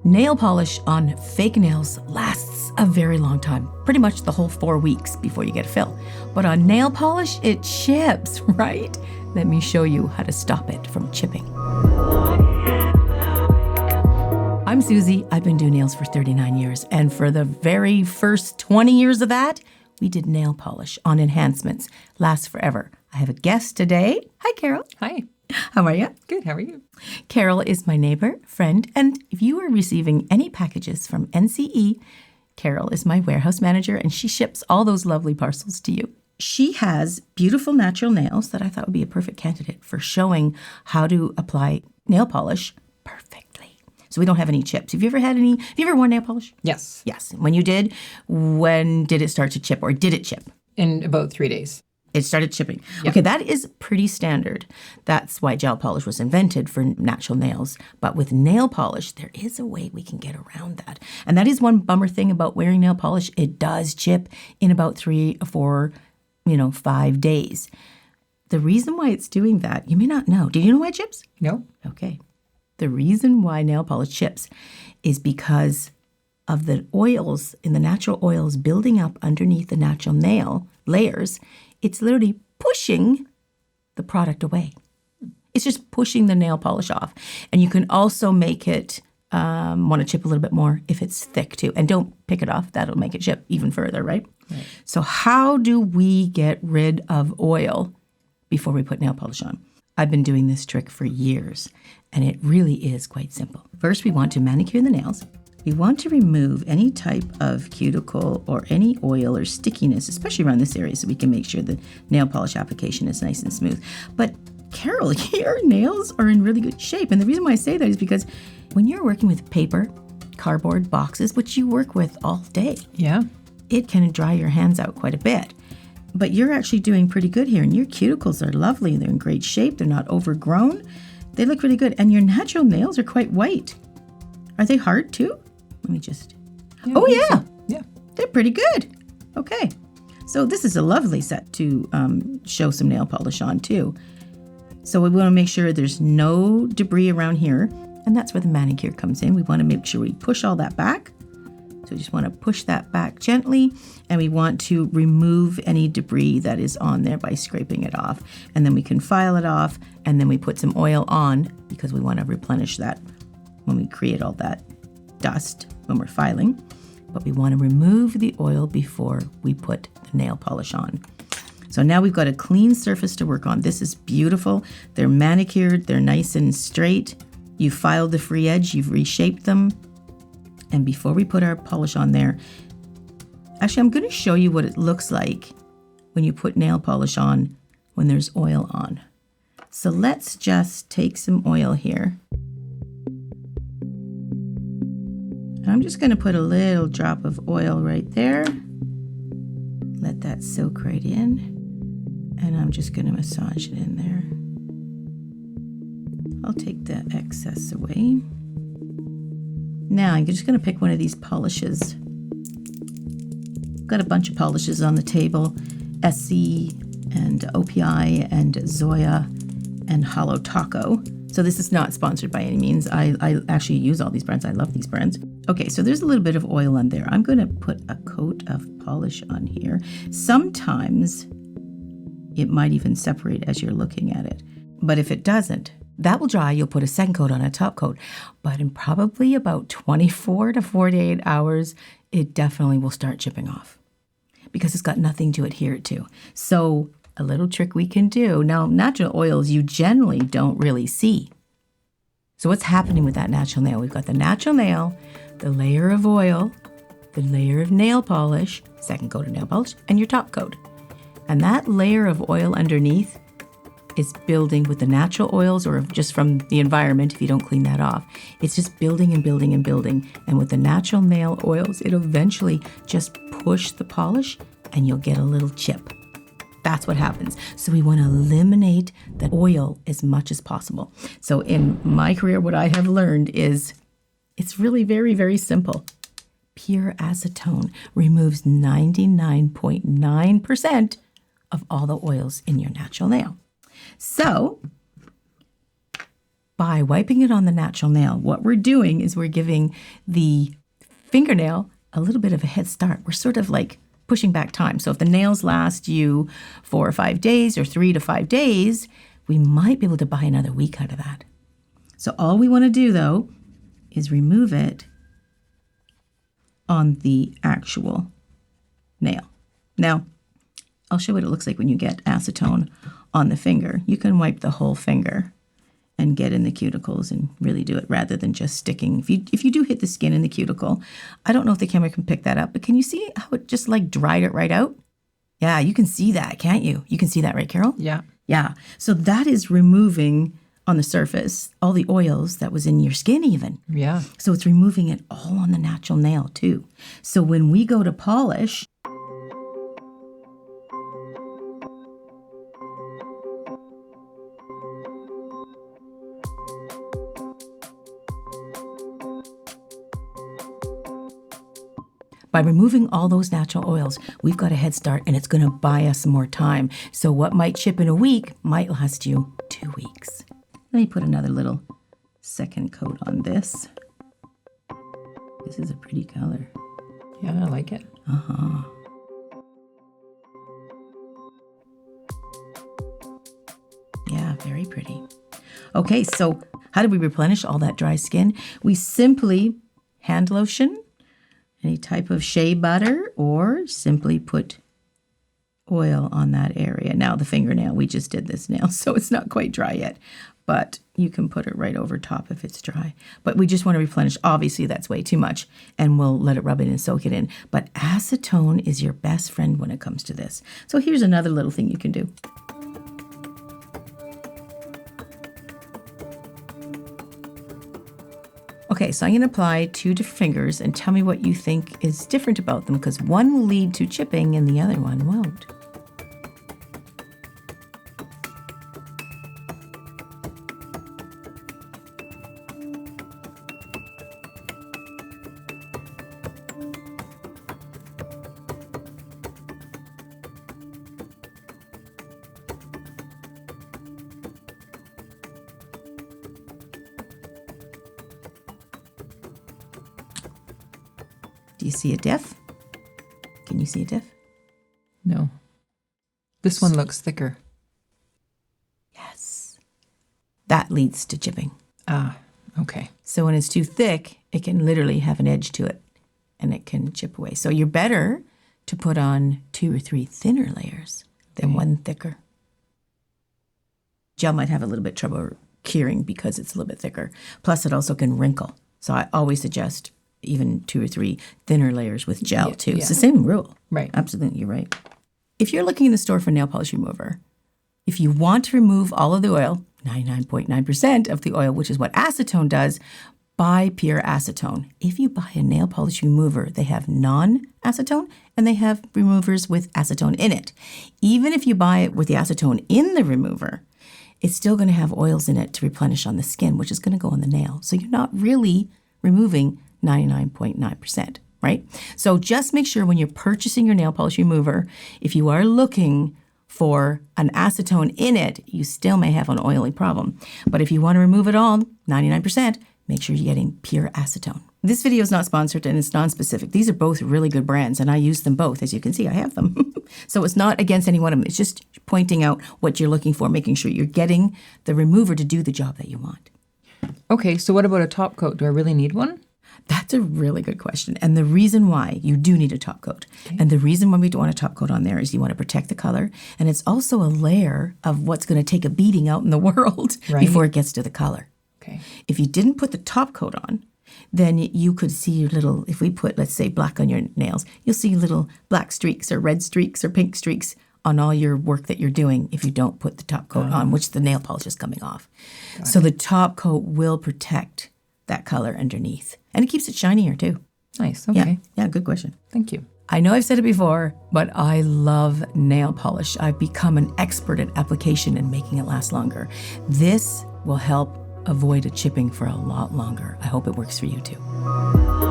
Nail polish on fake nails lasts a very long time, pretty much the whole 4 weeks before you get a fill. But on nail polish, it chips, right? Let me show you how to stop it from chipping. I'm Suzie. I've been doing nails for 39 years, and for the very first 20 years of that, we did nail polish on enhancements. Lasts forever. I have a guest today. Hi, Carol. Hi. How are you? Good. How are you? Carol is my neighbor, friend, and if you are receiving any packages from NCE, Carol is my warehouse manager, and she ships all those lovely parcels to you. She has beautiful natural nails that I thought would be a perfect candidate for showing how to apply nail polish perfectly. So we don't have any chips. Have you ever worn nail polish? Yes. Yes. When you did, when did it start to chip, or did it chip? In about 3 days. It started chipping. Yep. Okay, that is pretty standard. That's why gel polish was invented for natural nails. But with nail polish, there is a way we can get around that. And that is one bummer thing about wearing nail polish. It does chip in about 3 or 4, 5 days. The reason why it's doing that, you may not know. Did you know why it chips? No. Okay. The reason why nail polish chips is because of the oils, in the natural oils building up underneath the natural nail layers. It's literally pushing the product away. It's just pushing the nail polish off. And you can also make it want to chip a little bit more if it's thick too. And don't pick it off. That'll make it chip even further, right? So how do we get rid of oil before we put nail polish on? I've been doing this trick for years, and it really is quite simple. First, we want to manicure the nails. We want to remove any type of cuticle or any oil or stickiness, especially around this area, so we can make sure the nail polish application is nice and smooth. But Carol, your nails are in really good shape. And the reason why I say that is because when you're working with paper, cardboard, boxes, which you work with all day, Yeah. it can dry your hands out quite a bit. But you're actually doing pretty good here. And your cuticles are lovely. They're in great shape. They're not overgrown. They look really good. And your natural nails are quite white. Are they hard too? Let me just... Yeah, yeah. Yeah. They're pretty good. Okay. So this is a lovely set to show some nail polish on too. So we want to make sure there's no debris around here. And that's where the manicure comes in. We want to make sure we push all that back. So we just want to push that back gently. And we want to remove any debris that is on there by scraping it off. And then we can file it off. And then we put some oil on because we want to replenish that when we create all that dust when we're filing, but we want to remove the oil before we put the nail polish on. So now we've got a clean surface to work on. This is beautiful. They're manicured, they're nice and straight. You filed the free edge, you've reshaped them. And before we put our polish on there, actually I'm going to show you what it looks like when you put nail polish on when there's oil on. So let's just take some oil here. I'm just going to put a little drop of oil right there. Let that soak right in. And I'm just going to massage it in there. I'll take the excess away. Now I'm just going to pick one of these polishes. Got a bunch of polishes on the table. SC and OPI and Zoya and Holo Taco. So this is not sponsored by any means. I actually use all these brands. I love these brands. Okay, so there's a little bit of oil on there. I'm going to put a coat of polish on here. Sometimes it might even separate as you're looking at it. But if it doesn't, that will dry. You'll put a second coat on a top coat. But in probably about 24 to 48 hours, it definitely will start chipping off because it's got nothing to adhere to. So a little trick we can do. Now, natural oils you generally don't really see. So what's happening with that natural nail? We've got the natural nail, the layer of oil, the layer of nail polish, second coat of nail polish, and your top coat. And that layer of oil underneath is building with the natural oils or just from the environment if you don't clean that off. It's just building and building and building. And with the natural nail oils, it'll eventually just push the polish and you'll get a little chip. That's what happens. So we want to eliminate the oil as much as possible. So in my career, what I have learned is it's really very, very simple. Pure acetone removes 99.9% of all the oils in your natural nail. So by wiping it on the natural nail, what we're doing is we're giving the fingernail a little bit of a head start. We're sort of like pushing back time. So if the nails last you 4 or 5 days or 3 to 5 days, we might be able to buy another week out of that. So all we want to do, though, is remove it on the actual nail. Now, I'll show what it looks like when you get acetone on the finger. You can wipe the whole finger and get in the cuticles and really do it rather than just sticking. If you do hit the skin in the cuticle, I don't know if the camera can pick that up, but can you see how it just like dried it right out? Yeah, you can see that, can't you? You can see that, right, Carol? Yeah. Yeah. So that is removing on the surface all the oils that was in your skin even. Yeah. So it's removing it all on the natural nail too. So when we go to polish, by removing all those natural oils, we've got a head start and it's going to buy us more time. So what might chip in a week might last you 2 weeks. Let me put another little second coat on this. This is a pretty color. Yeah, I like it. Uh-huh. Yeah, very pretty. Okay, so how do we replenish all that dry skin? We simply hand lotion, any type of shea butter, or simply put oil on that area. Now the fingernail, we just did this nail, so it's not quite dry yet, but you can put it right over top if it's dry. But we just want to replenish. Obviously that's way too much, and we'll let it rub it and soak it in. But acetone is your best friend when it comes to this. So here's another little thing you can do. Okay, so I'm going to apply 2 different fingers and tell me what you think is different about them, because one will lead to chipping and the other one won't. Do you see a diff? Can you see a diff? No. This one looks thicker. Yes. That leads to chipping. Ah, okay. So when it's too thick, it can literally have an edge to it and it can chip away. So you're better to put on 2 or 3 thinner layers than one thicker. Gel might have a little bit trouble curing because it's a little bit thicker. Plus it also can wrinkle. So I always suggest even 2 or 3 thinner layers with gel too. Yeah. It's the same rule. Right. Absolutely, you're right. If you're looking in the store for nail polish remover, if you want to remove all of the oil, 99.9% of the oil, which is what acetone does, buy pure acetone. If you buy a nail polish remover, they have non-acetone and they have removers with acetone in it. Even if you buy it with the acetone in the remover, it's still going to have oils in it to replenish on the skin, which is going to go on the nail. So you're not really removing 99.9%, right? So just make sure when you're purchasing your nail polish remover, if you are looking for an acetone in it, you still may have an oily problem. But if you want to remove it all, 99%, make sure you're getting pure acetone. This video is not sponsored and it's non-specific. These are both really good brands and I use them both. As you can see, I have them. So it's not against any one of them. It's just pointing out what you're looking for, making sure you're getting the remover to do the job that you want. Okay, so what about a top coat? Do I really need one? That's a really good question. And the reason why you do need a top coat, and the reason why we don't want a top coat on there is you want to protect the color. And it's also a layer of what's going to take a beating out in the world before it gets to the color. Okay. If you didn't put the top coat on, then you could see your little, if we put, let's say, black on your nails, you'll see little black streaks or red streaks or pink streaks on all your work that you're doing if you don't put the top coat on, which the nail polish is coming off. So the top coat will protect that color underneath. And it keeps it shinier too. Nice, okay. Yeah, good question. Thank you. I know I've said it before, but I love nail polish. I've become an expert at application and making it last longer. This will help avoid a chipping for a lot longer. I hope it works for you too.